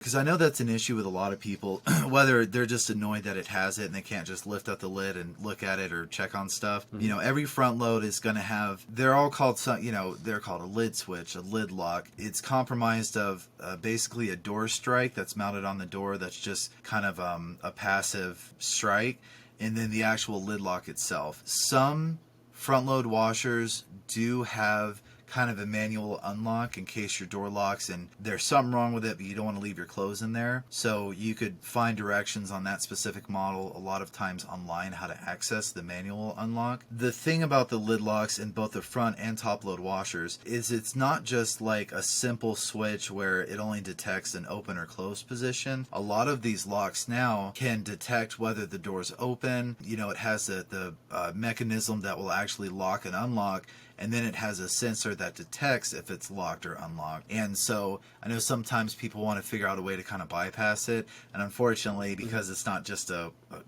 Because I know that's an issue with a lot of people, whether they're just annoyed that it has it and they can't just lift up the lid and look at it or check on stuff. You know, every front load is going to have, they're all called, they're called a lid switch, a lid lock. It's comprised of basically a door strike that's mounted on the door that's just kind of a passive strike, and then the actual lid lock itself. Some front load washers do have kind of a manual unlock in case your door locks and there's something wrong with it, but you don't want to leave your clothes in there. So you could find directions on that specific model a lot of times online how to access the manual unlock. The thing about the lid locks in both the front and top load washers is it's not just like a simple switch where it only detects an open or closed position. A lot of these locks now can detect whether the door's open. You know, it has the mechanism that will actually lock and unlock, and then it has a sensor that detects if it's locked or unlocked. And so I know sometimes people want to figure out a way to kind of bypass it, and unfortunately, because it's not just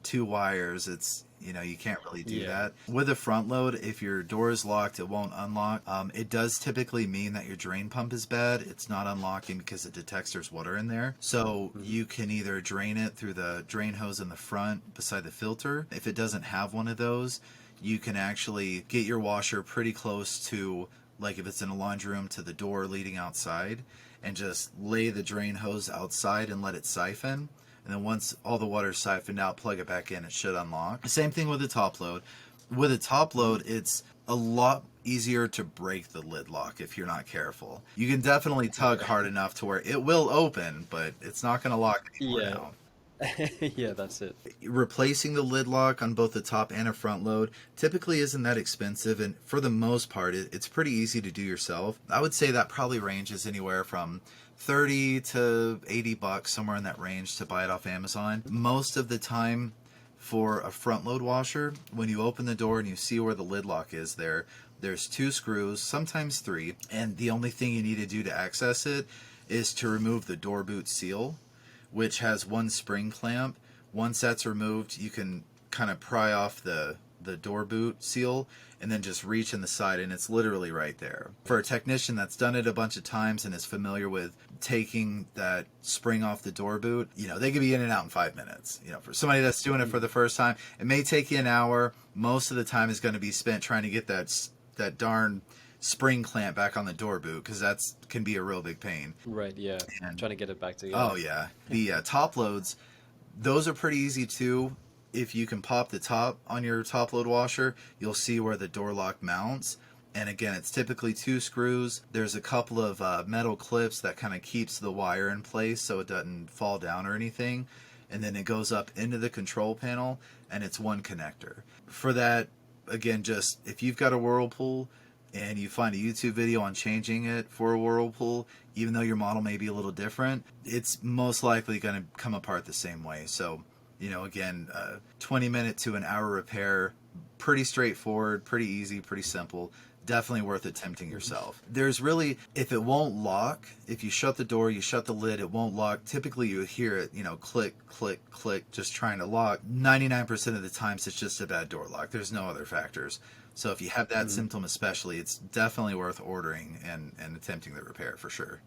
two wires, it's, you know, you can't really do that. With a front load, if your door is locked, it won't unlock. It does typically mean that your drain pump is bad. It's not unlocking because it detects there's water in there. So you can either drain it through the drain hose in the front beside the filter. If it doesn't have one of those, you can actually get your washer pretty close to, like if it's in a laundry room, to the door leading outside, and just lay the drain hose outside and let it siphon. And then once all the water's siphoned out, plug it back in, it should unlock. Same thing with the top load. With a top load, it's a lot easier to break the lid lock if you're not careful. You can definitely tug hard enough to where it will open, but it's not going to lock anymore now. Yeah, that's it. Replacing the lid lock on both the top and a front load typically isn't that expensive, and for the most part it's pretty easy to do yourself. I would say that probably ranges anywhere from 30 to 80 bucks, somewhere in that range, to buy it off Amazon. Most of the time for a front load washer, when you open the door and you see where the lid lock is, there's 2 screws, sometimes 3, and the only thing you need to do to access it is to remove the door boot seal, which has 1 spring clamp. Once that's removed, you can kind of pry off the door boot seal and then just reach in the side, and it's literally right there. For a technician that's done it a bunch of times and is familiar with taking that spring off the door boot, you know, they could be in and out in 5 minutes. You know, for somebody that's doing it for the first time, it may take you an hour. Most of the time is going to be spent trying to get that darn spring clamp back on the door boot, because that's can be a real big pain. Right, yeah. And Trying to get it back together. oh yeah, the top loads, those are pretty easy too. If you can pop the top on your top load washer, you'll see where the door lock mounts. And again, it's typically 2 screws. There's a couple of metal clips that kind of keeps the wire in place so it doesn't fall down or anything. And then it goes up into the control panel, and it's 1 connector. For that, again, just if you've got a Whirlpool and you find a YouTube video on changing it for a Whirlpool, even though your model may be a little different, it's most likely going to come apart the same way. So, you know, again, 20-minute to an hour repair, pretty straightforward, pretty easy, pretty simple. Definitely worth attempting yourself. There's really, if it won't lock, if you shut the door, you shut the lid, it won't lock. Typically you hear it, you know, click, click, click, just trying to lock. 99% of the times it's just a bad door lock. There's no other factors. So if you have that symptom especially, it's definitely worth ordering and attempting the repair for sure.